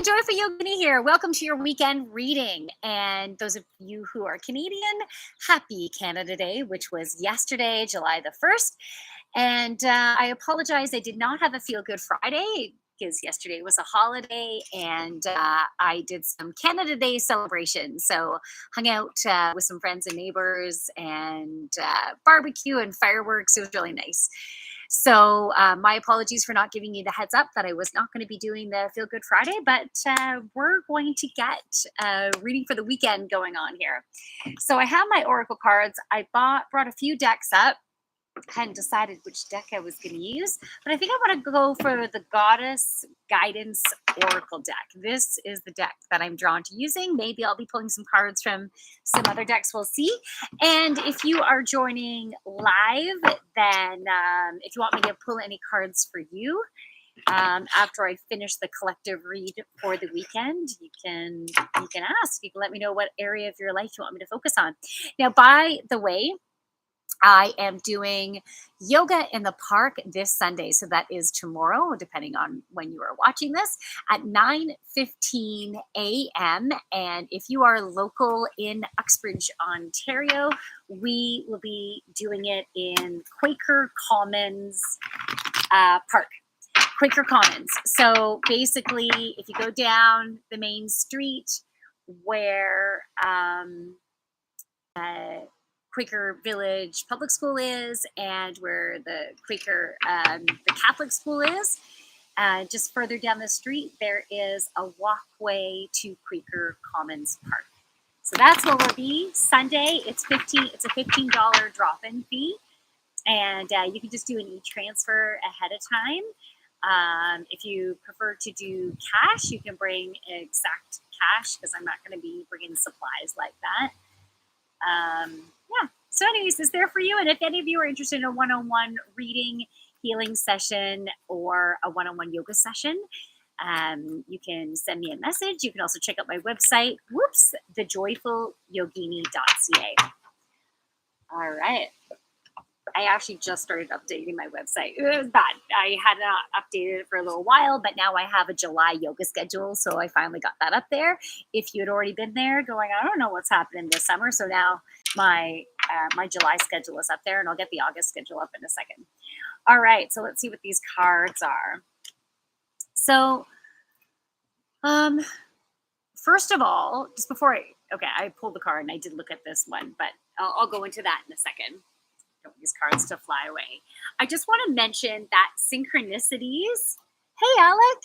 Joyful Yogini here. Welcome to your weekend reading. And those of you who are Canadian, happy Canada Day, which was yesterday, July the 1st. And I apologize, I did not have a Feel Good Friday because yesterday was a holiday and I did some Canada Day celebration. So hung out with some friends and neighbors and barbecue and fireworks. It was really nice. So my apologies for not giving you the heads up that I was not going to be doing the Feel Good Friday, but we're going to get reading for the weekend going on here. So I have my Oracle cards. I brought a few decks up. Hadn't decided which deck I was going to use, but I think I want to go for the Goddess Guidance Oracle deck. This is the deck that I'm drawn to using. Maybe I'll be pulling some cards from some other decks. We'll see. And if you are joining live, then if you want me to pull any cards for you after I finish the collective read for the weekend, you can ask. You can let me know what area of your life you want me to focus on. Now, by the way, I am doing yoga in the park this Sunday. So that is tomorrow, depending on when you are watching this, at 9:15 a.m. And if you are local in Uxbridge, Ontario, we will be doing it in Quaker Commons Park. Quaker Commons. So basically, if you go down the main street where Quaker Village Public School is and where the Quaker, the Catholic school is. Just further down the street, there is a walkway to Quaker Commons Park. So that's where we'll be Sunday. It's a $15 drop-in fee, and you can just do an e-transfer ahead of time. If you prefer to do cash, you can bring exact cash because I'm not going to be bringing supplies like that. Yeah. So anyways, it's there for you. And if any of you are interested in a one-on-one reading, healing session, or a one-on-one yoga session, you can send me a message. You can also check out my website, thejoyfulyogini.ca. All right. I actually just started updating my website. It was bad. I had not updated it for a little while, but now I have a July yoga schedule. So I finally got that up there. If you had already been there going, I don't know what's happening this summer. So now my July schedule is up there, and I'll get the August schedule up in a second. All right. So let's see what these cards are. So first of all, just before I pulled the card and I did look at this one, but I'll go into that in a second. Don't want these cards to fly away. I just want to mention that synchronicities. Hey, Alec.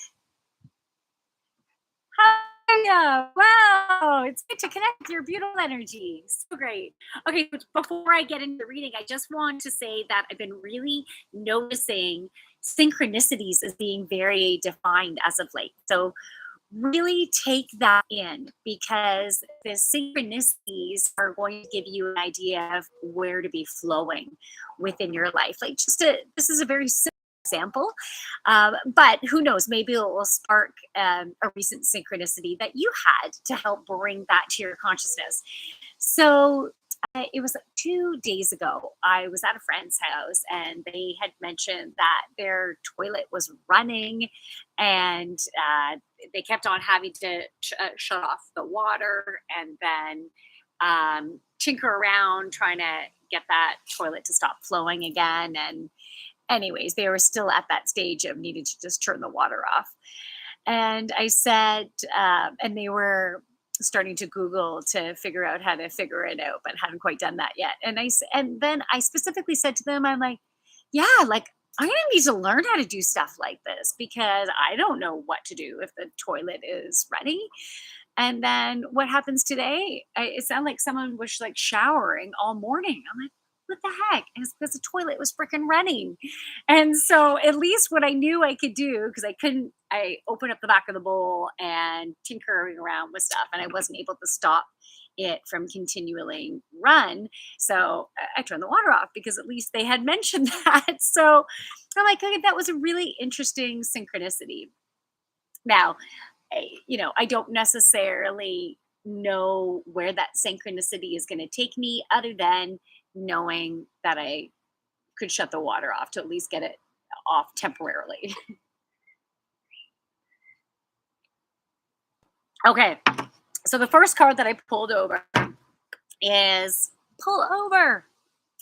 How are you? Wow, it's good to connect with your beautiful energy. So great. Okay, before I get into the reading, I just want to say that I've been really noticing synchronicities as being very defined as of late. So really take that in, because the synchronicities are going to give you an idea of where to be flowing within your life. Like this is a very simple example, but who knows, maybe it will spark a recent synchronicity that you had to help bring that to your consciousness. So it was 2 days ago. I was at a friend's house and they had mentioned that their toilet was running, and they kept on having to shut off the water and then tinker around trying to get that toilet to stop flowing again. And anyways, they were still at that stage of needing to just turn the water off. And I said, and they were starting to Google to figure out how to figure it out, but hadn't quite done that yet. And then I specifically said to them, I'm like, yeah, like I'm going to need to learn how to do stuff like this, because I don't know what to do if the toilet is running. And then what happens today? It sounded like someone was like showering all morning. I'm like, what the heck? And it's because the toilet was freaking running. And so at least what I knew I could do, because I opened up the back of the bowl and tinkering around with stuff, and I wasn't able to stop it from continually run. So I turned the water off, because at least they had mentioned that. So I'm like, okay, that was a really interesting synchronicity. Now, I don't necessarily know where that synchronicity is going to take me, other than knowing that I could shut the water off to at least get it off temporarily. Okay. So the first card that I pulled over is pull over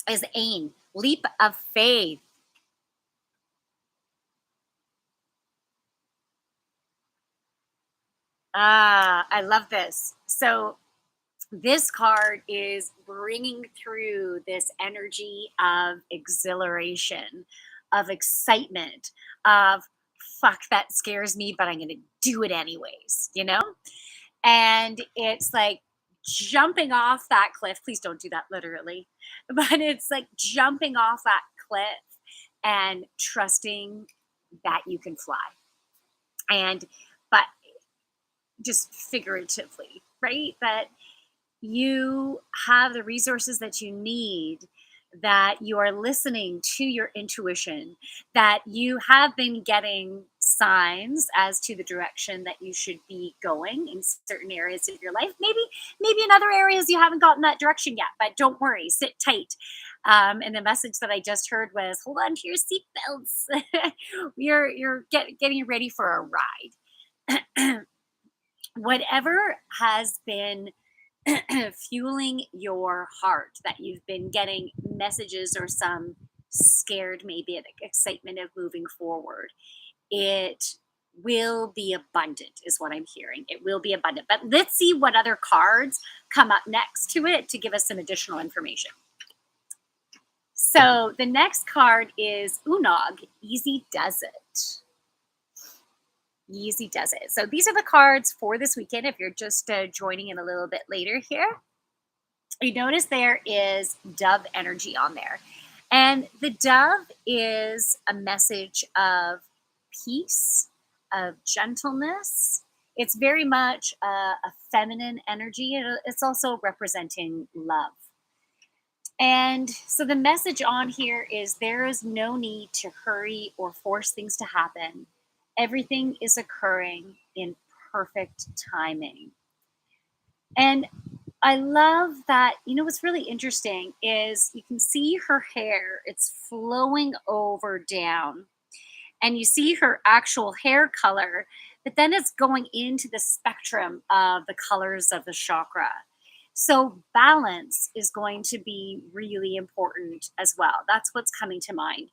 is Ain, leap of faith. Ah, I love this. So this card is bringing through this energy of exhilaration, of excitement, of fuck, that scares me, but I'm going to do it anyways, you know? And it's like jumping off that cliff. Please don't do that literally, but it's like jumping off that cliff and trusting that you can fly. And, but just figuratively, right? That you have the resources that you need, that you are listening to your intuition, that you have been getting signs as to the direction that you should be going in certain areas of your life. Maybe in other areas you haven't gotten that direction yet, but don't worry, sit tight. And the message that I just heard was hold on to your seatbelts. Getting ready for a ride. Whatever has been fueling your heart, that you've been getting messages or some scared, maybe an excitement of moving forward, it will be abundant, is what I'm hearing. It will be abundant. But let's see what other cards come up next to it to give us some additional information. So the next card is Unog, easy does it. Easy does it. So these are the cards for this weekend. If you're just joining in a little bit later here, you notice there is dove energy on there. And the dove is a message of peace, of gentleness. It's very much a feminine energy. It's also representing love. And so the message on here is there is no need to hurry or force things to happen. Everything is occurring in perfect timing. And I love that. You know, what's really interesting is you can see her hair, it's flowing over down, and you see her actual hair color, but then it's going into the spectrum of the colors of the chakra. So balance is going to be really important as well. That's what's coming to mind.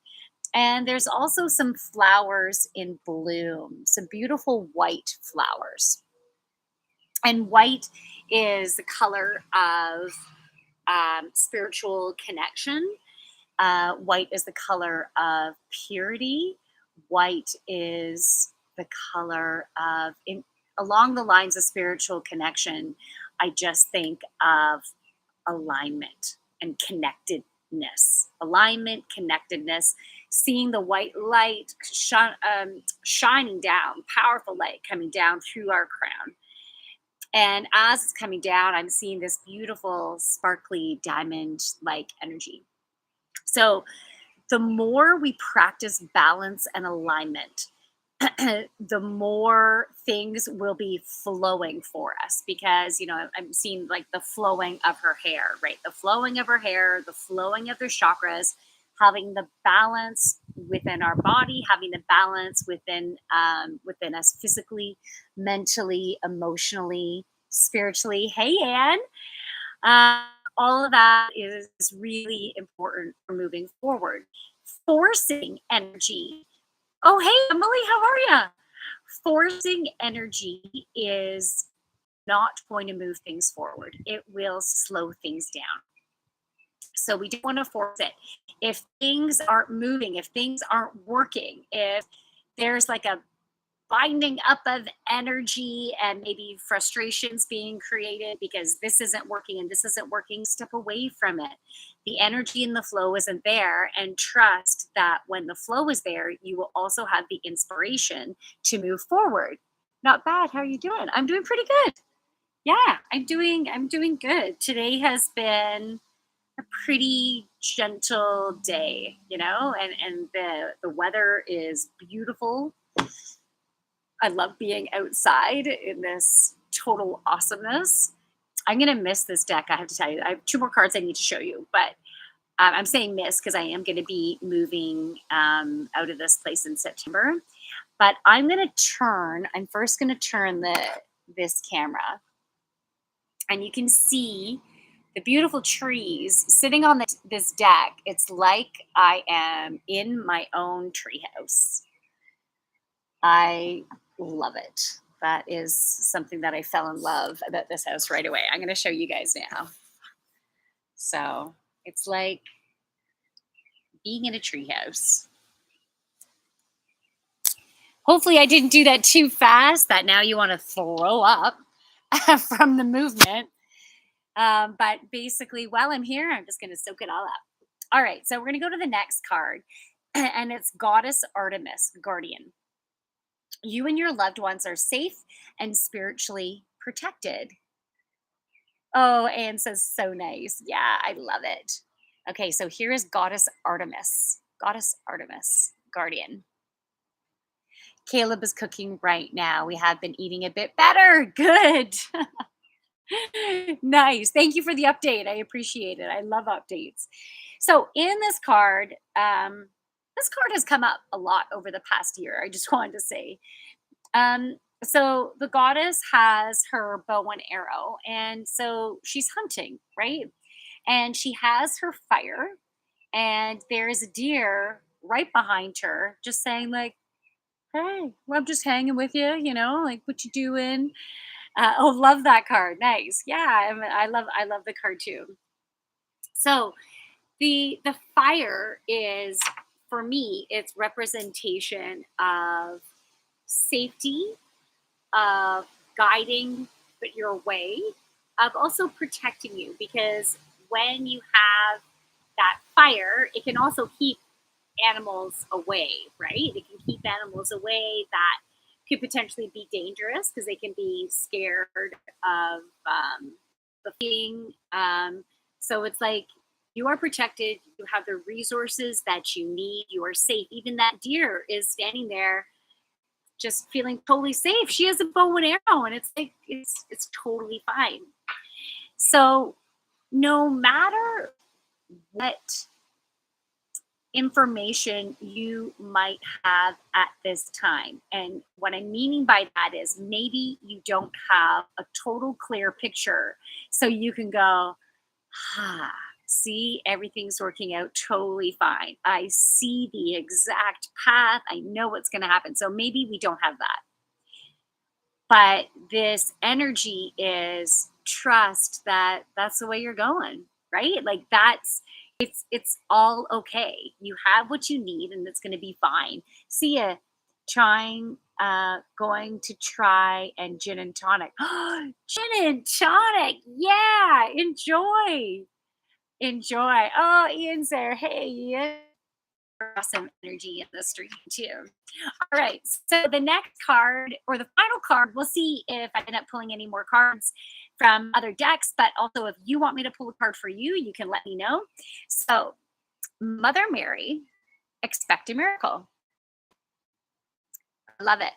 And there's also some flowers in bloom, some beautiful white flowers. And white is the color of spiritual connection. White is the color of purity. White is the color of, along the lines of spiritual connection, I just think of alignment and connectedness. Alignment, connectedness, seeing the white light shining down, powerful light coming down through our crown. And as it's coming down, I'm seeing this beautiful, sparkly diamond like energy. So the more we practice balance and alignment, the more things will be flowing for us, because I'm seeing like the flowing of her hair, right? The flowing of her hair, the flowing of their chakras, having the balance within our body, having the balance within us physically, mentally, emotionally, spiritually. Hey, Anne. Uh, all of that is really important for moving forward. Forcing energy. Oh, hey, Emily, how are you? Forcing energy is not going to move things forward. It will slow things down. So we don't want to force it. If things aren't moving, if things aren't working, if there's like a binding up of energy and maybe frustrations being created because this isn't working and this isn't working, step away from it. The energy in the flow isn't there, and trust that when the flow is there, you will also have the inspiration to move forward. Not bad. How are you doing? I'm doing pretty good. Yeah, I'm doing good. Today has been a pretty gentle day, and the weather is beautiful. I love being outside in this total awesomeness. I'm going to miss this deck, I have to tell you. I have two more cards I need to show you, but I'm saying miss because I am going to be moving out of this place in September. But I'm first going to turn this camera and you can see the beautiful trees sitting on this deck, it's like I am in my own treehouse. I love it. That is something that I fell in love about this house right away. I'm going to show you guys now. So it's like being in a treehouse. Hopefully, I didn't do that too fast that now you want to throw up from the movement. But basically, while I'm here, I'm just going to soak it all up. All right, so we're going to go to the next card, and it's Goddess Artemis, Guardian. You and your loved ones are safe and spiritually protected. Oh, Anne says, so nice. Yeah, I love it. Okay, so here is Goddess Artemis. Goddess Artemis, Guardian. Caleb is cooking right now. We have been eating a bit better. Good. Nice. Thank you for the update. I appreciate it. I love updates. So in this card has come up a lot over the past year. I just wanted to say. So the goddess has her bow and arrow, and so she's hunting, right? And she has her fire, and there is a deer right behind her, just saying like, "Hey, well, I'm just hanging with you, like what you doing?" Oh, love that card. Nice. Yeah, I love the card too. So the fire is, for me, it's representation of safety, of guiding but your way, of also protecting you, because when you have that fire, it can also keep animals away, right? It can keep animals away that could potentially be dangerous because they can be scared of the thing. So it's like you are protected, you have the resources that you need, you are safe. Even that deer is standing there just feeling totally safe. She has a bow and arrow, and it's like it's totally fine. So no matter what information you might have at this time, and what I'm meaning by that is maybe you don't have a total clear picture, so you can go, see, everything's working out totally fine. I see the exact path. I know what's going to happen. So maybe we don't have that. But this energy is trust that that's the way you're going, right? Like it's all okay. You have what you need and it's going to be fine. See ya going to try and gin and tonic. Gin and tonic. Yeah, enjoy. Enjoy. Oh, Ian's there. Hey, Ian. Awesome energy in the stream too. All right. So the next card, or the final card, we'll see if I end up pulling any more cards from other decks. But also, if you want me to pull a card for you, you can let me know. So, Mother Mary, expect a miracle. I love it.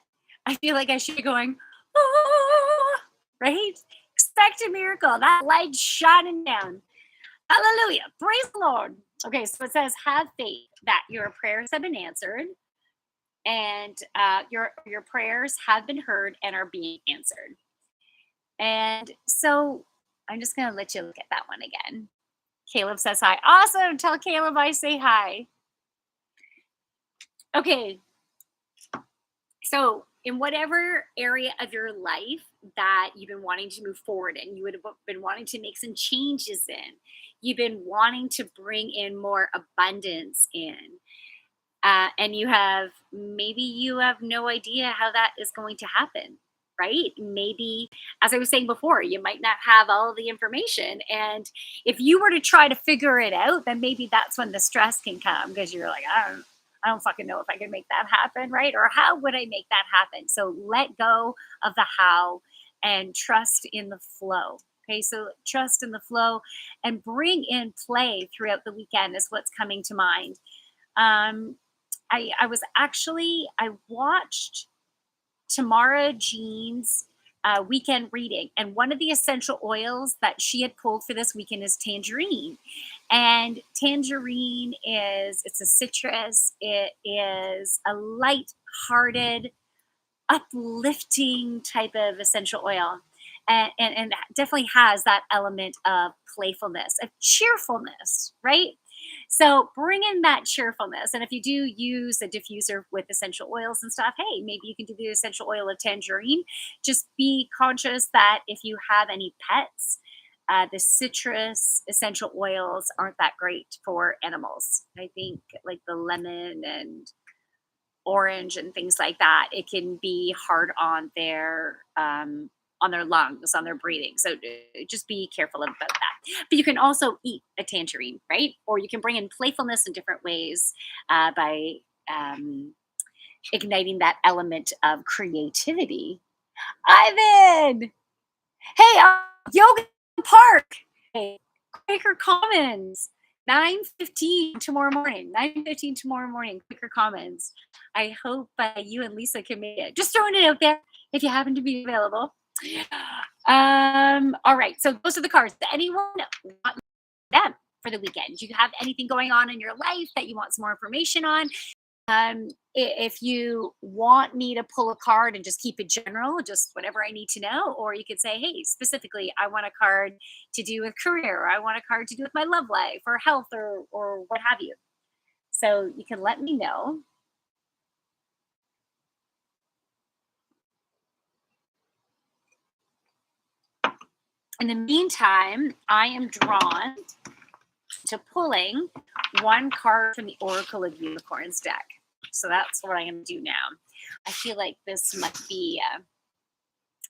I feel like I should be going, oh, right? Expect a miracle. That light shining down. Hallelujah. Praise the Lord. Okay, so it says, have faith that your prayers have been answered, and your prayers have been heard and are being answered. And so I'm just going to let you look at that one again. Caleb says hi. Awesome. Tell Caleb I say hi. Okay. So in whatever area of your life that you've been wanting to move forward and you would have been wanting to make some changes in, you've been wanting to bring in more abundance in, and you have no idea how that is going to happen, right? Maybe, as I was saying before, you might not have all the information, and if you were to try to figure it out, then maybe that's when the stress can come, because you're like, I don't fucking know if I can make that happen, right? Or how would I make that happen? So let go of the how and trust in the flow. Okay, so trust in the flow and bring in play throughout the weekend is what's coming to mind. I watched Tamara Jean's weekend reading, and one of the essential oils that she had pulled for this weekend is tangerine. And tangerine it's a citrus. It is a light-hearted uplifting type of essential oil. And definitely has that element of playfulness, of cheerfulness, right? So bring in that cheerfulness. And if you do use a diffuser with essential oils and stuff, hey, maybe you can do the essential oil of tangerine. Just be conscious that if you have any pets, the citrus essential oils aren't that great for animals. I think like the lemon and orange and things like that, it can be hard on their lungs, on their breathing. So just be careful about that. But you can also eat a tangerine, right? Or you can bring in playfulness in different ways by um, igniting that element of creativity. Ivan, hey, yoga park. Hey, Quaker Commons, 9:15 tomorrow morning. 9:15 tomorrow morning, Quaker Commons. I hope you and Lisa can make it. Just throwing it out there if you happen to be available. All right. So those are the cards. Does anyone want them for the weekend? Do you have anything going on in your life that you want some more information on? If you want me to pull a card and just keep it general, just whatever I need to know, or you could say, hey, specifically, I want a card to do with career, or I want a card to do with my love life or health or what have you. So you can let me know. In the meantime, I am drawn to pulling one card from the Oracle of Unicorns deck. So that's what I'm going to do now. I feel like this might be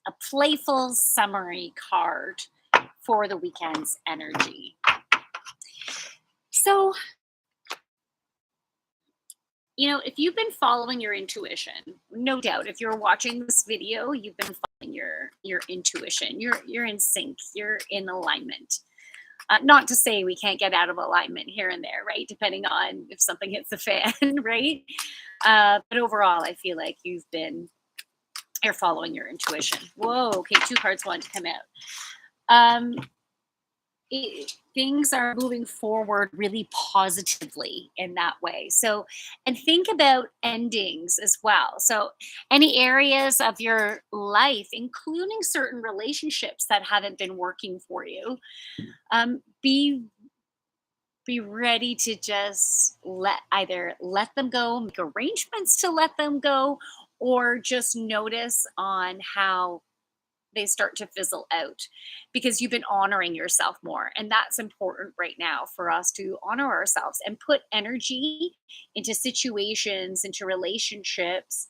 a playful summary card for the weekend's energy. So, if you've been following your intuition, no doubt, if you're watching this video, you've been following your intuition. You're in sync. You're in alignment. Not to say we can't get out of alignment here and there, right? Depending on if something hits the fan, right? But overall, I feel like you're following your intuition. Whoa, okay, 2 cards wanted to come out. Things are moving forward really positively in that way. So, and think about endings as well. So, any areas of your life, including certain relationships that haven't been working for you, be ready to just let them go, make arrangements to let them go, or just notice on how they start to fizzle out because you've been honoring yourself more. And that's important right now for us to honor ourselves and put energy into situations, into relationships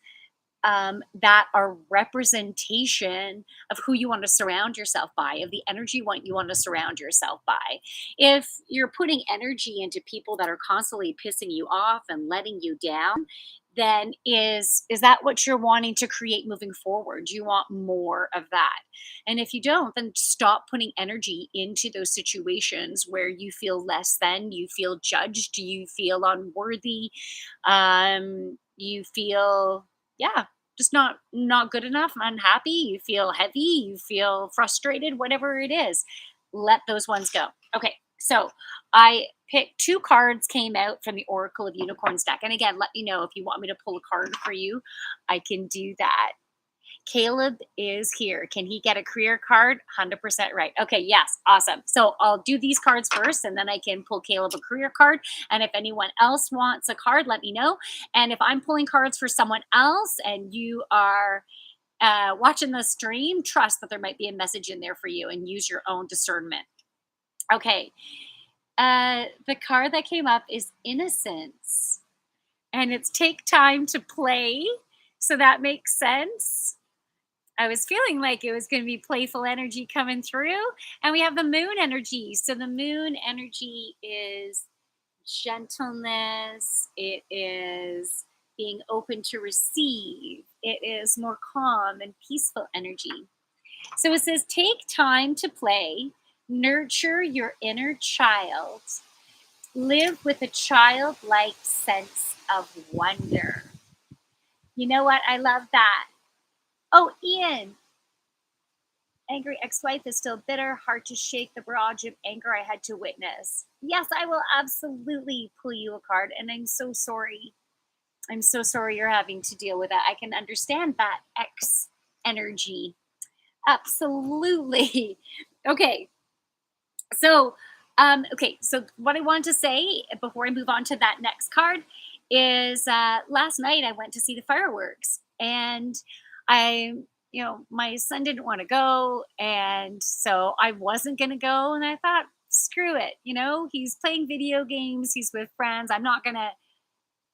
that are representation of who you want to surround yourself by, of the energy you want to surround yourself by. If you're putting energy into people that are constantly pissing you off and letting you down, then is that what you're wanting to create moving forward? Do you want more of that? And if you don't, then stop putting energy into those situations where you feel less than, you feel judged, you feel unworthy, you feel, yeah, just not good enough, unhappy, you feel heavy, you feel frustrated, whatever it is, let those ones go. Okay, so I picked 2 cards came out from the Oracle of Unicorns deck. And again, let me know if you want me to pull a card for you. I can do that. Caleb is here. Can he get a career card? 100% right. Okay, yes, awesome. So I'll do these cards first, and then I can pull Caleb a career card. And if anyone else wants a card, let me know. And if I'm pulling cards for someone else and you are watching the stream, trust that there might be a message in there for you and use your own discernment. Okay, the card that came up is Innocence. And it's take time to play. So that makes sense. I was feeling like it was going to be playful energy coming through. And we have the moon energy. So the moon energy is gentleness. It is being open to receive. It is more calm and peaceful energy. So it says, take time to play, nurture your inner child, live with a childlike sense of wonder. You know what? I love that. Oh, Ian. Angry ex-wife is still bitter, hard to shake the barrage of anger I had to witness. Yes, I will absolutely pull you a card, and I'm so sorry. I'm so sorry you're having to deal with that. I can understand that X energy. Absolutely. Okay. So, so what I want to say before I move on to that next card is last night I went to see the fireworks, and I, my son didn't want to go, and so I wasn't going to go, and I thought, screw it, he's playing video games, he's with friends. I'm not going to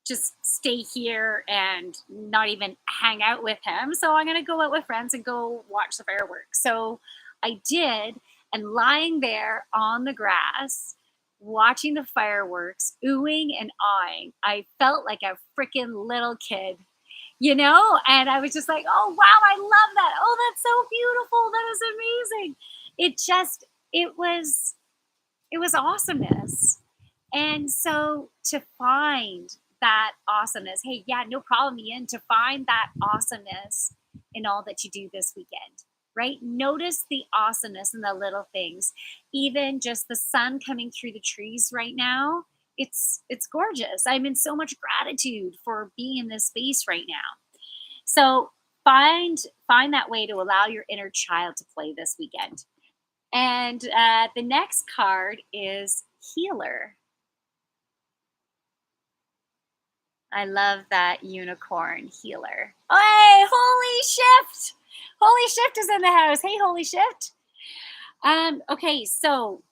just stay here and not even hang out with him. So I'm going to go out with friends and go watch the fireworks. So I did. And lying there on the grass, watching the fireworks, oohing and awing, I felt like a freaking little kid, And I was just like, oh, wow, I love that. Oh, that's so beautiful. That is amazing. It was awesomeness. And so to find that awesomeness, hey, yeah, no problem, Ian, to find that awesomeness in all that you do this weekend, right? Notice the awesomeness in the little things. Even just the sun coming through the trees right now, it's gorgeous. I'm in so much gratitude for being in this space right now. So find that way to allow your inner child to play this weekend. And the next card is healer. I love that unicorn healer. Hey, Holy Shift! Holy Shift is in the house. Hey, Holy Shift. Okay, so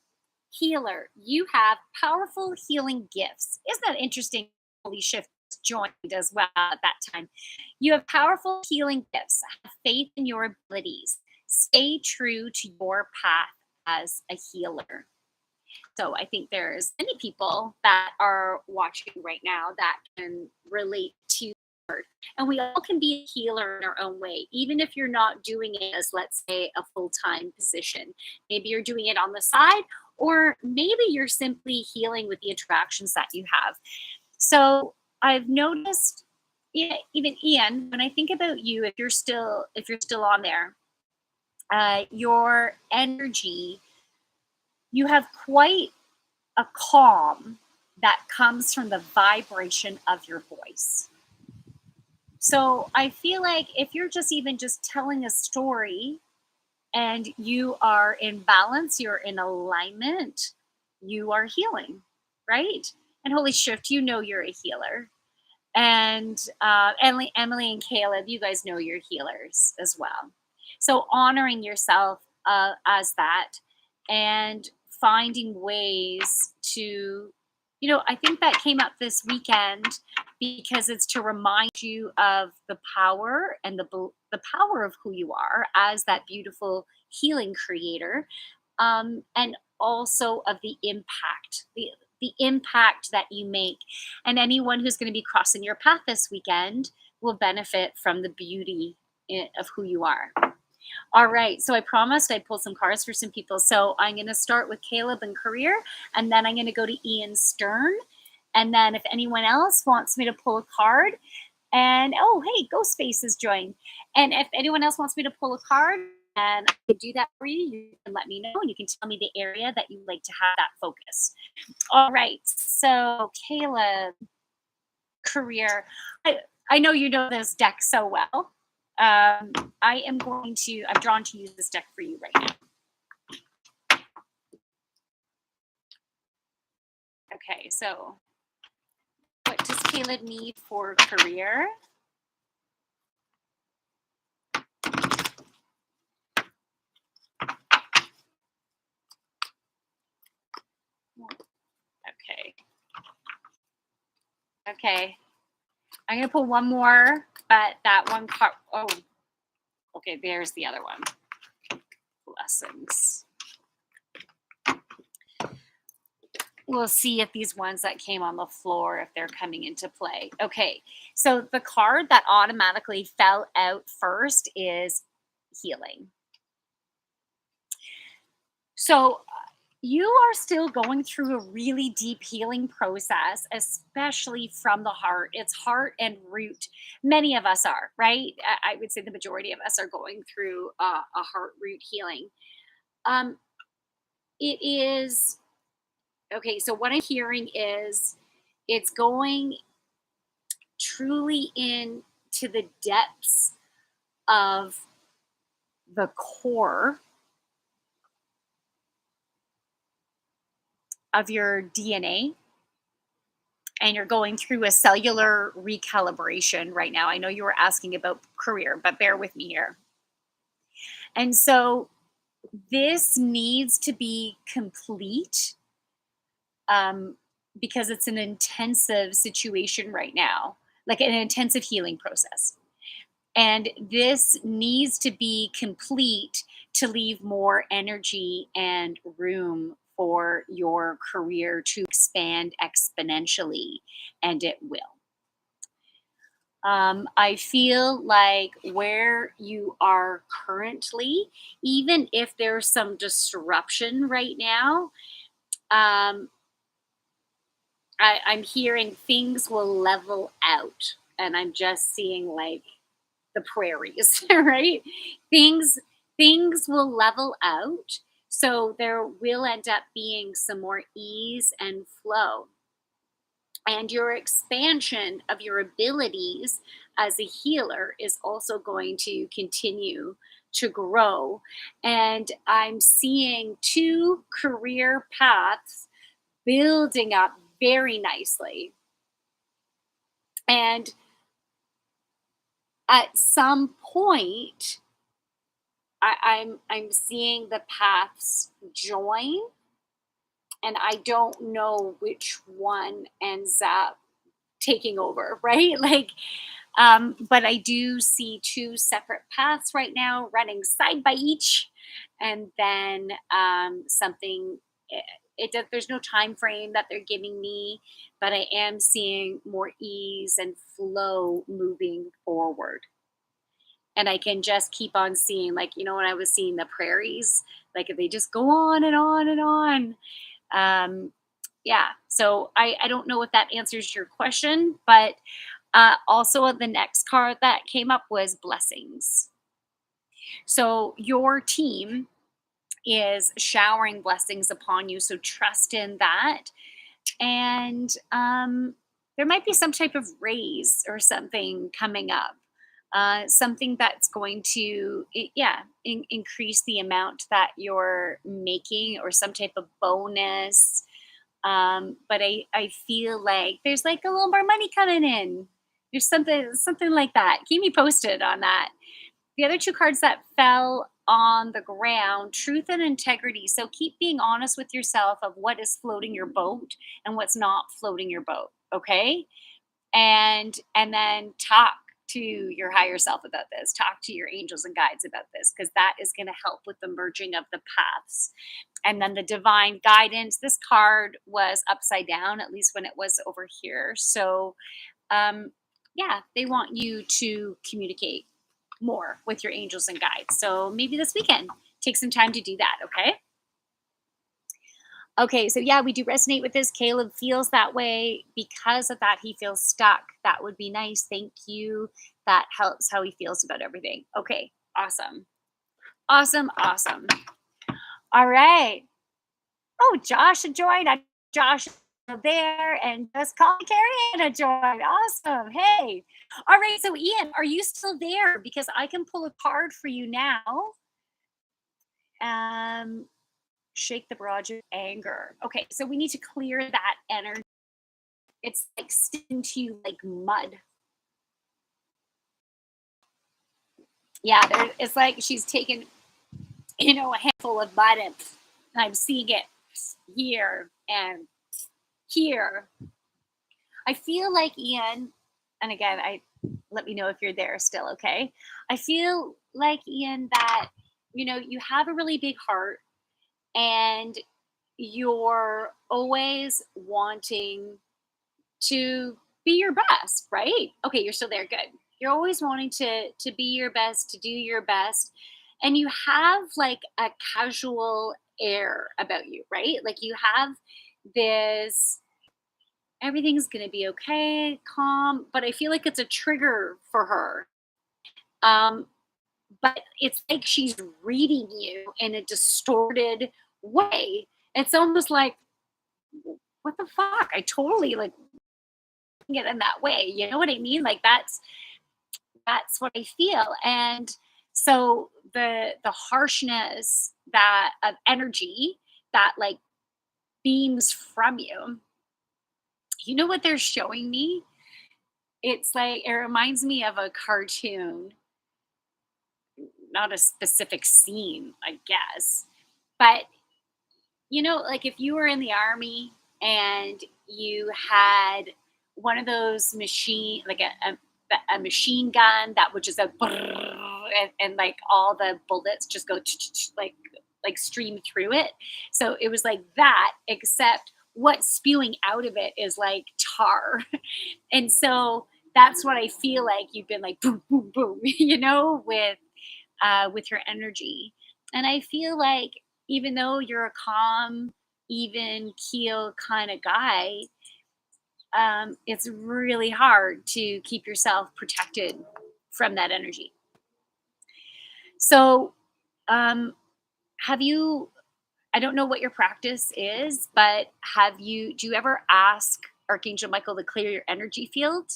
healer, you have powerful healing gifts. Isn't that interesting? Holy Shift joined as well at that time. You have powerful healing gifts. Have faith in your abilities. Stay true to your path as a healer. So I think there's many people that are watching right now that can relate to art. And we all can be a healer in our own way, even if you're not doing it as, let's say, a full-time position. Maybe you're doing it on the side, or maybe you're simply healing with the interactions that you have. So I've noticed, even Ian, when I think about you, if you're still on there, your energy, you have quite a calm that comes from the vibration of your voice. So I feel like if you're just telling a story and you are in balance, you're in alignment, you are healing, right? And Holy Shift, you're a healer. And Emily and Caleb, you guys know you're healers as well. So honoring yourself as that, and finding ways to, I think that came up this weekend because it's to remind you of the power and the power of who you are as that beautiful healing creator, and also of the impact that you make. And anyone who's going to be crossing your path this weekend will benefit from the beauty of who you are. All right. So I promised I'd pull some cards for some people. So I'm going to start with Caleb and career, and then I'm going to go to Ian Stern. And then if anyone else wants me to pull a card, and oh, hey, Ghostface has joined. And if anyone else wants me to pull a card, and I can do that for you, you can let me know, and you can tell me the area that you'd like to have that focus. All right. So Caleb, career. I know you know this deck so well. I'm drawn to use this deck for you right now. Okay, so what does Caleb need for career? Okay. I'm going to pull one more, but that one card, okay, there's the other one. Blessings. We'll see if these ones that came on the floor, if they're coming into play. Okay, so the card that automatically fell out first is healing. So you are still going through a really deep healing process, especially from the heart. It's heart and root. Many of us are, right? I would say the majority of us are going through a heart root healing. It is, okay, so what I'm hearing is it's going truly into the depths of the core of your DNA, and you're going through a cellular recalibration right now. I know you were asking about career, but bear with me here. And so this needs to be complete, um, because it's an intensive situation right now, like an intensive healing process. And this needs to be complete to leave more energy and room for your career to expand exponentially, and it will. I feel like where you are currently, even if there's some disruption right now, um, I'm hearing things will level out. And I'm just seeing like the prairies, right? Things things will level out. So there will end up being some more ease and flow. And your expansion of your abilities as a healer is also going to continue to grow. And I'm seeing two career paths building up very nicely. And at some point, I'm seeing the paths join, and I don't know which one ends up taking over, right? Like, but I do see two separate paths right now running side by each, and then something. There's no time frame that they're giving me, but I am seeing more ease and flow moving forward. And I can just keep on seeing, like, when I was seeing the prairies, like if they just go on and on and on. Yeah. So I don't know if that answers your question, but also the next card that came up was blessings. So your team is showering blessings upon you. So trust in that. And there might be some type of raise or something coming up, something that's going to increase the amount that you're making, or some type of bonus. But I feel like there's like a little more money coming in. There's something like that. Keep me posted on that. The other two cards that fell on the ground, truth and integrity. So keep being honest with yourself of what is floating your boat and what's not floating your boat. Okay. And then talk to your higher self about this. Talk to your angels and guides about this, because that is going to help with the merging of the paths. And then the divine guidance. This card was upside down, at least when it was over here. So yeah, they want you to communicate more with your angels and guides. So maybe this weekend, take some time to do that. Okay. Okay, so yeah, we do resonate with this. Caleb feels that way because of that. He feels stuck. That would be nice. Thank you. That helps how he feels about everything. Okay, awesome. Awesome, awesome. All right. Oh, Josh joined. Josh is there, and just call Carrie joined. Awesome. Hey. All right, so Ian, are you still there? Because I can pull a card for you now. Shake the barrage of anger. Okay, so we need to clear that energy. It's like sticking to you like mud. Yeah, it's like she's taken, a handful of mud, and I'm seeing it here and here. I feel like, Ian, and again, let me know if you're there still, okay? I feel like, Ian, that you have a really big heart, and you're always wanting to be your best, right? Okay, you're still there. Good. You're always wanting to be your best, to do your best, and you have like a casual air about you, right? Like you have this everything's going to be okay, calm, but I feel like it's a trigger for her. Um but it's like she's reading you in a distorted way. It's almost like, what the fuck? I totally like it in that way. You know what I mean? Like that's what I feel. And so the harshness that of energy that like beams from you, you know what they're showing me? It's like it reminds me of a cartoon, not a specific scene, I guess. But you know, like if you were in the army and you had one of those machine, like a machine gun that would just go and like all the bullets just go like stream through it. So it was like that, except what's spewing out of it is like tar. And so that's what I feel like you've been like boom, boom, boom, with your energy. And I feel like even though you're a calm, even keel kind of guy, it's really hard to keep yourself protected from that energy. So, um, have you? I don't know what your practice is, but do you ever ask Archangel Michael to clear your energy field?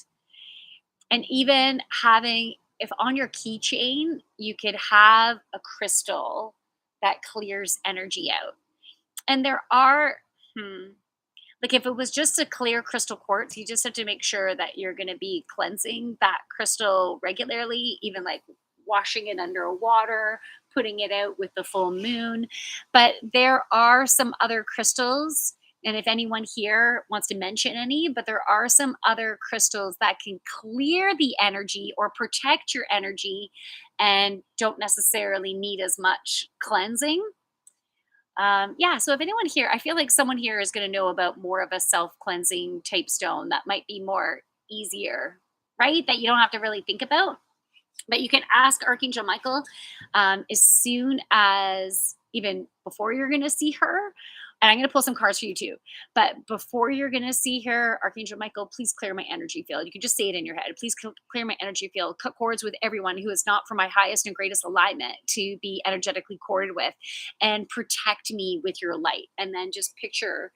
And even having, if on your keychain, you could have a crystal that clears energy out. And there are, like if it was just a clear crystal quartz, you just have to make sure that you're going to be cleansing that crystal regularly, even like washing it under water, putting it out with the full moon. But there are some other crystals. And if anyone here wants to mention any, but there are some other crystals that can clear the energy or protect your energy and don't necessarily need as much cleansing. Yeah, so if anyone here, I feel like someone here is going to know about more of a self cleansing type stone that might be more easier, right? That you don't have to really think about. But you can ask Archangel Michael as soon as even before you're going to see her. And I'm going to pull some cards for you too. But before you're going to see her, Archangel Michael, please clear my energy field. You can just say it in your head. Please clear my energy field. Cut cords with everyone who is not for my highest and greatest alignment to be energetically corded with, and protect me with your light. And then just picture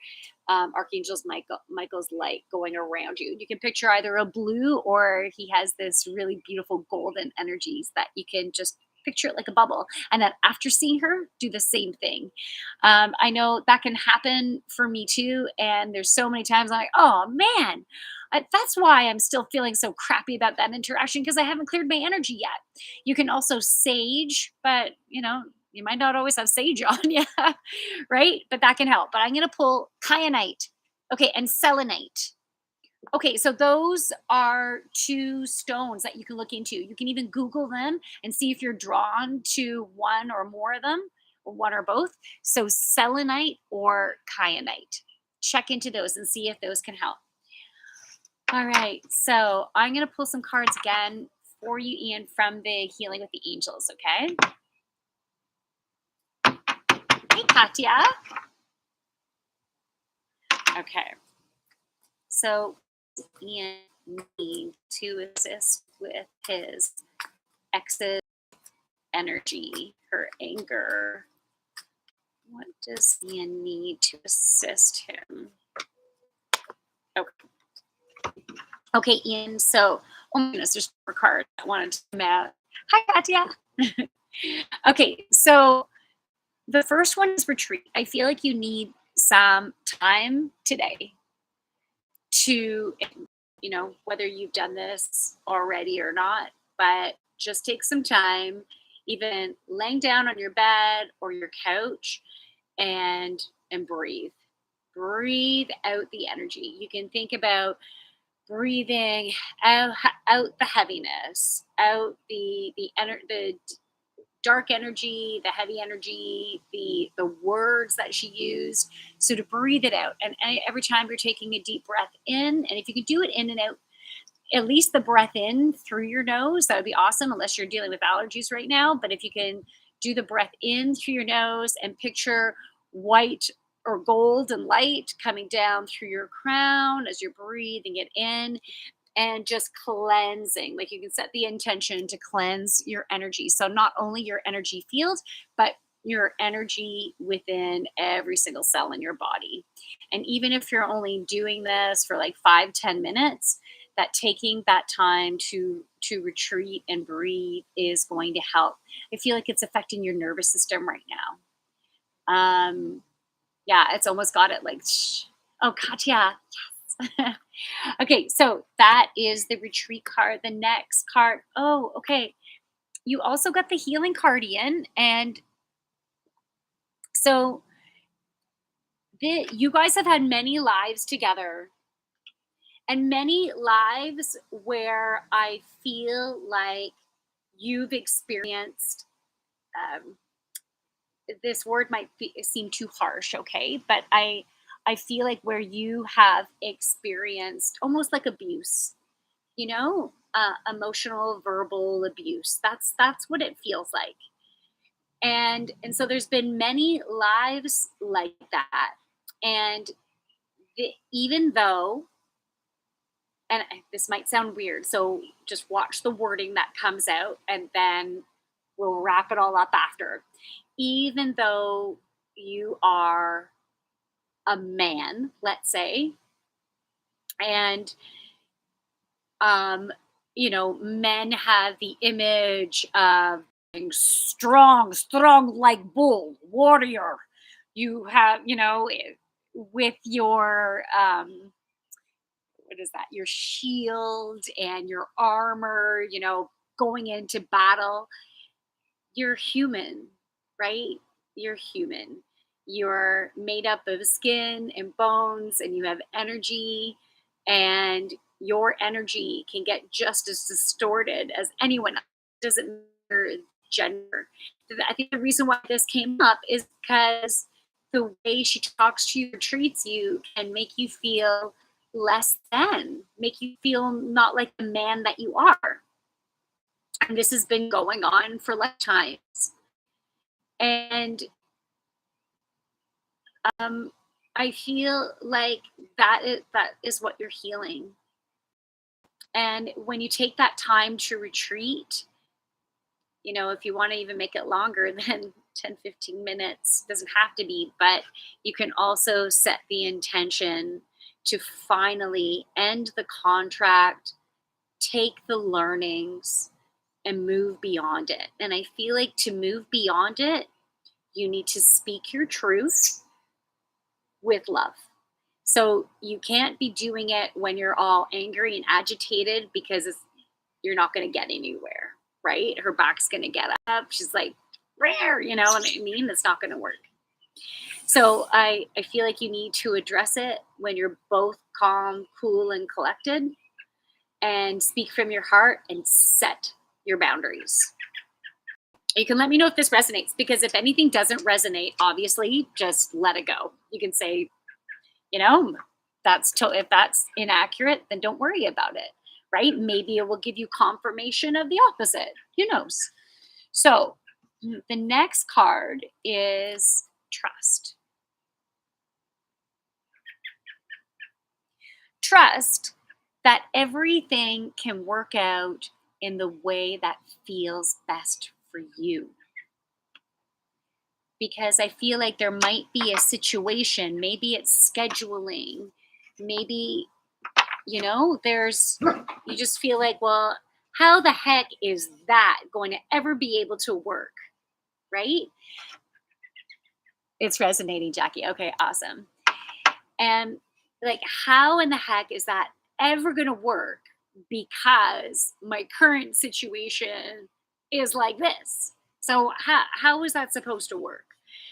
Michael's light going around you. You can picture either a blue or he has this really beautiful golden energies that you can just picture it like a bubble. And then after seeing her, do the same thing. I know that can happen for me too. And there's so many times I'm like, oh man, that's why I'm still feeling so crappy about that interaction because I haven't cleared my energy yet. You can also sage, but you might not always have sage on you, right? But that can help. But I'm going to pull kyanite, okay, and selenite. Okay, so those are two stones that you can look into. You can even Google them and see if you're drawn to one or more of them, or one or both. So selenite or kyanite. Check into those and see if those can help. All right, so I'm going to pull some cards again for you, Ian, from the Healing with the Angels, okay? Hey, Katya. Okay. So Ian need to assist with his ex's energy, her anger. What does Ian need to assist him? Okay, Ian. So, oh my goodness, there's more cards I wanted to come out. Hi, Katya. Okay, so the first one is retreat. I feel like you need some time today to, whether you've done this already or not, but just take some time, even laying down on your bed or your couch and breathe. Breathe out the energy. You can think about breathing out the heaviness, out the dark energy, the heavy energy, the words that she used. So to breathe it out. And every time you're taking a deep breath in, and if you can do it in and out, at least the breath in through your nose, that would be awesome, unless you're dealing with allergies right now. But if you can do the breath in through your nose and picture white or gold and light coming down through your crown as you're breathing it in, and just cleansing, like you can set the intention to cleanse your energy. So not only your energy field, but your energy within every single cell in your body. And even if you're only doing this for like 5, 10 minutes, that taking that time to retreat and breathe is going to help. I feel like it's affecting your nervous system right now. Yeah, it's almost got it like, shh. Oh, Katya. Yes. Okay, so that is the retreat card. The next card. Oh, okay. You also got the healing card in. And so you guys have had many lives together and many lives where I feel like you've experienced um, this word might seem too harsh, okay? But I feel like where you have experienced almost like abuse, emotional, verbal abuse. That's what it feels like. And so there's been many lives like that, and even though, and this might sound weird, so just watch the wording that comes out, and then we'll wrap it all up after. Even though you are a man, let's say, and um, men have the image of being strong, strong like bull, warrior. You have, with your what is that? Your shield and your armor, going into battle. You're human, right? You're human. You're made up of skin and bones, and you have energy, and your energy can get just as distorted as anyone else. It doesn't matter gender. I think the reason why this came up is because the way she talks to you or treats you can make you feel less than, make you feel not like the man that you are. And this has been going on for lifetimes. And um, I feel like that is what you're healing. And when you take that time to retreat, if you want to even make it longer than 10, 15 minutes, doesn't have to be, but you can also set the intention to finally end the contract, take the learnings, and move beyond it. And I feel like to move beyond it, you need to speak your truth with love. So you can't be doing it when you're all angry and agitated, because you're not going to get anywhere, right? Her back's going to get up. She's like, rare, you know what I mean? It's not going to work. So I feel like you need to address it when you're both calm, cool, and collected, and speak from your heart and set your boundaries. You can let me know if this resonates, because if anything doesn't resonate, obviously just let it go. You can say, if that's inaccurate, then don't worry about it, right? Maybe it will give you confirmation of the opposite. Who knows? So the next card is trust. Trust that everything can work out in the way that feels best for you. Because I feel like there might be a situation, maybe it's scheduling, maybe, you just feel like, well, how the heck is that going to ever be able to work, right? It's resonating, Jackie. Okay, awesome. And like, how in the heck is that ever going to work? Because my current situation is like this. So how is that supposed to work?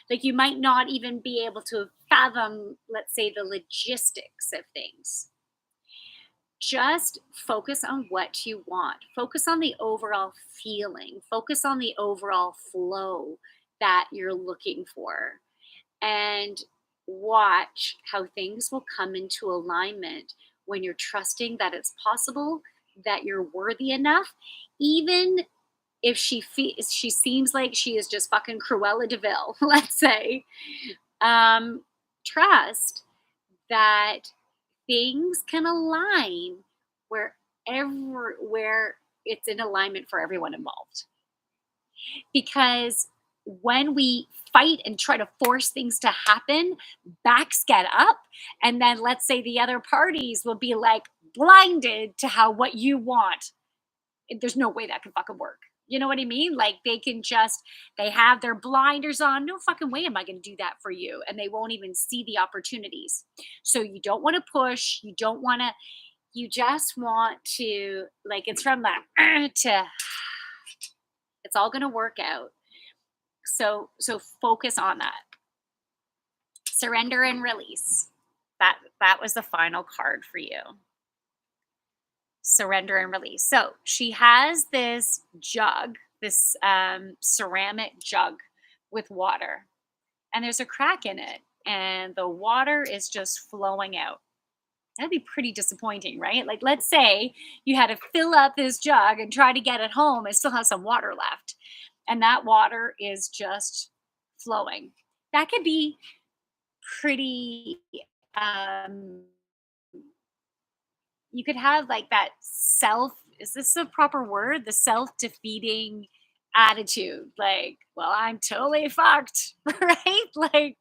Like, you might not even be able to fathom, let's say, the logistics of things. Just focus on what you want. Focus on the overall feeling. Focus on the overall flow that you're looking for. And watch how things will come into alignment when you're trusting that it's possible, that you're worthy enough, even if she seems like she is just fucking Cruella de Vil, let's say. Trust that things can align where it's in alignment for everyone involved. Because when we fight and try to force things to happen, backs get up. And then let's say the other parties will be like blinded to how what you want. There's no way that can fucking work. You know what I mean? Like they have their blinders on. No fucking way am I going to do that for you. And they won't even see the opportunities. So you don't want to push. You just want to, like, it's from that to, it's all going to work out. So focus on that. Surrender and release. That was the final card for you. Surrender and release. So she has this jug, this ceramic jug with water, and there's a crack in it, and the water is just flowing out. That'd be pretty disappointing, right? Like, let's say you had to fill up this jug and try to get it home and still have some water left, and that water is just flowing. That could be pretty you could have like that is this a proper word? The self-defeating attitude. Like, well, I'm totally fucked, right? Like,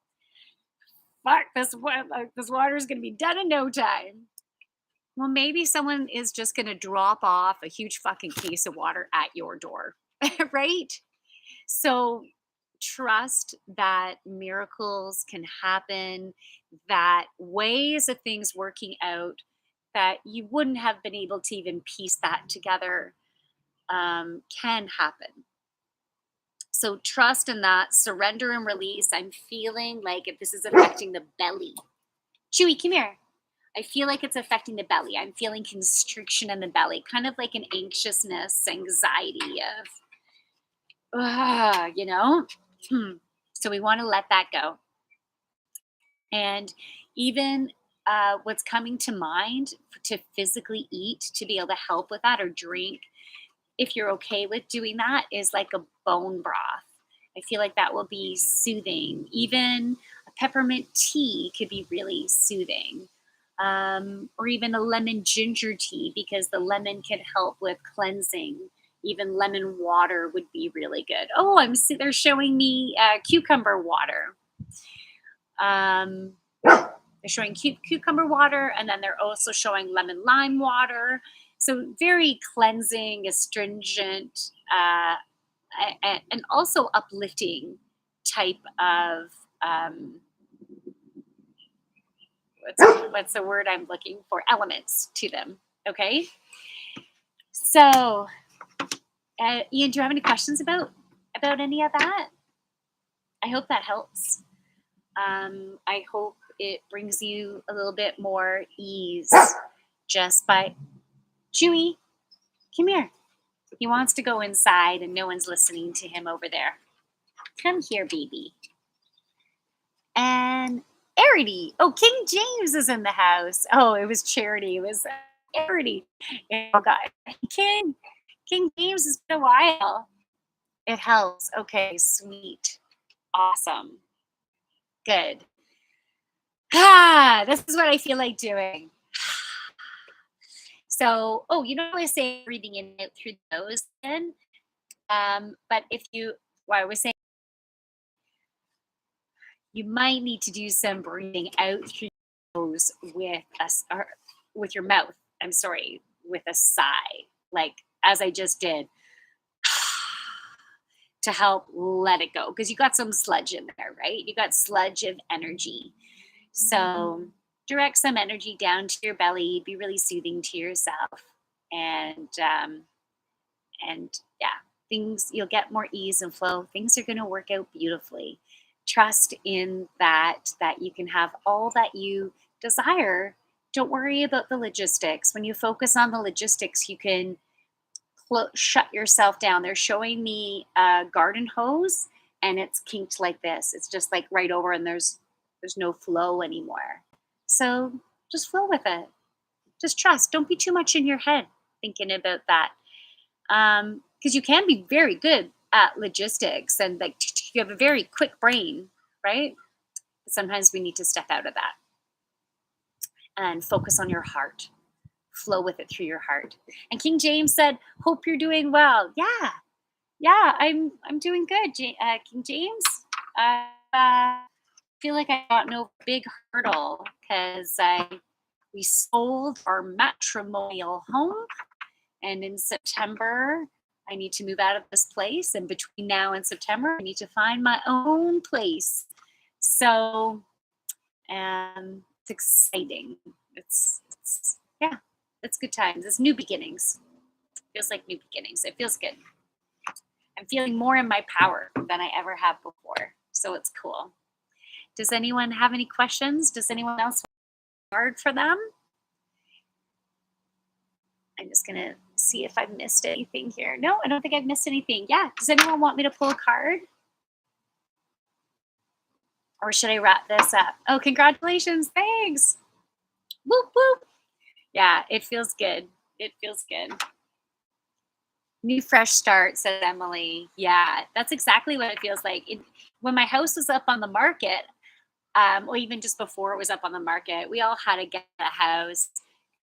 fuck, this water is going to be done in no time. Well, maybe someone is just going to drop off a huge fucking case of water at your door, right? So trust that miracles can happen, that ways of things working out that you wouldn't have been able to even piece that together can happen. So trust in that, surrender and release. I'm feeling like if this is affecting the belly. Chewy, come here. I feel like it's affecting the belly. I'm feeling constriction in the belly, kind of like an anxiousness, anxiety of, you know? So we want to let that go. And even what's coming to mind to physically eat, to be able to help with that, or drink, if you're okay with doing that, is like a bone broth. I feel like that will be soothing. Even a peppermint tea could be really soothing. Or even a lemon ginger tea, because the lemon can help with cleansing. Even lemon water would be really good. Oh, they're showing me cucumber water. They're showing cucumber water, and then they're also showing lemon lime water. So very cleansing, astringent, and also uplifting type of, what's the word I'm looking for? Elements to them. Okay. So, Ian, do you have any questions about any of that? I hope that helps. I hope it brings you a little bit more ease just by... Chewy, come here. He wants to go inside and no one's listening to him over there. Come here, baby. And Arity. Oh, King James is in the house. Oh, it was Charity. It was Arity. Oh, God. King James, has been a while. It helps. Okay, sweet. Awesome. Good. This is what I feel like doing. So, I was saying breathing in and out through the nose then. But I was saying you might need to do some breathing out through the nose with your mouth. I'm sorry, with a sigh, like as I just did, to help let it go. Because you got some sludge in there, right? You got sludge of energy. So direct some energy down to your belly, be really soothing to yourself. And you'll get more ease and flow. Things are going to work out beautifully. Trust in that you can have all that you desire. Don't worry about the logistics. When you focus on the logistics, you can shut yourself down. They're showing me a garden hose, and it's kinked like this. It's just like right over, and there's no flow anymore. So just flow with it. Just trust. Don't be too much in your head thinking about that. Because you can be very good at logistics, and like you have a very quick brain, right? But sometimes we need to step out of that and focus on your heart. Flow with it through your heart. And King James said, "Hope you're doing well." Yeah, I'm doing good, King James. I feel like I've gotten over a big hurdle because we sold our matrimonial home, and in September I need to move out of this place, and between now and September I need to find my own place. So it's exciting. It's yeah, it's good times. It's new beginnings. Feels like new beginnings. It feels good. I'm feeling more in my power than I ever have before. So it's cool. Does anyone have any questions? Does anyone else want a card for them? I'm just going to see if I've missed anything here. No, I don't think I've missed anything. Yeah. Does anyone want me to pull a card? Or should I wrap this up? Oh, congratulations. Thanks. Whoop, whoop. Yeah, it feels good. It feels good. New fresh start, said Emily. Yeah, that's exactly what it feels like. When my house was up on the market, or even just before it was up on the market, we all had to get a house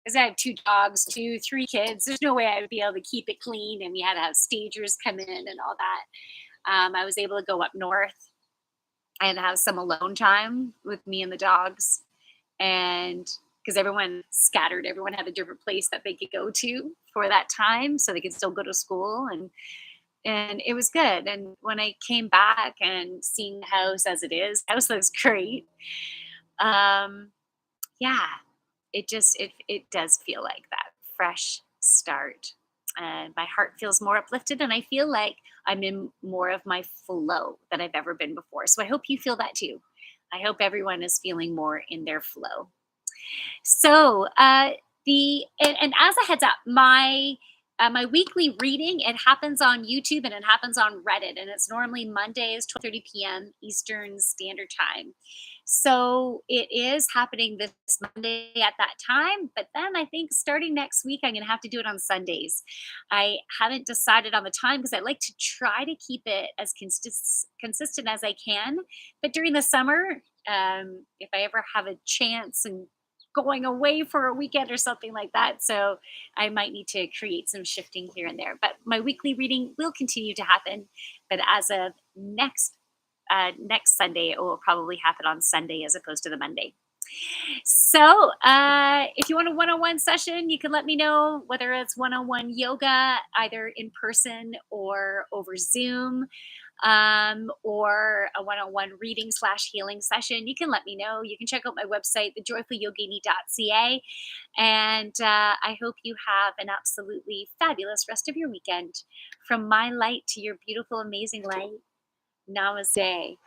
because I have 2 dogs, 2, 3 kids. There's no way I would be able to keep it clean, and we had to have stagers come in and all that. I was able to go up north and have some alone time with me and the dogs, and because everyone scattered, everyone had a different place that they could go to for that time, so they could still go to school, and it was good. And when I came back and seeing the house as it is, house looks great. Um, yeah, it does feel like that fresh start, and my heart feels more uplifted, and I feel like I'm in more of my flow than I've ever been before. So I hope you feel that too. I hope everyone is feeling more in their flow. So and as a heads up, my weekly reading, it happens on YouTube and it happens on Reddit, and it's normally Mondays 12:30 p.m. Eastern Standard Time. So it is happening this Monday at that time, but then I think starting next week I'm going to have to do it on Sundays. I haven't decided on the time because I like to try to keep it as consistent as I can. But during the summer, if I ever have a chance and going away for a weekend or something like that. So I might need to create some shifting here and there. But my weekly reading will continue to happen. But as of next Sunday, it will probably happen on Sunday as opposed to the Monday. So if you want a one-on-one session, you can let me know, whether it's one-on-one yoga, either in person or over Zoom, or a one-on-one reading/healing session. You can let me know. You can check out my website, thejoyfulyogini.ca. And I hope you have an absolutely fabulous rest of your weekend. From my light to your beautiful, amazing light. Namaste.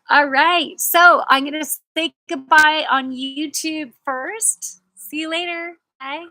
All right. So I'm going to say goodbye on YouTube first. See you later. Bye.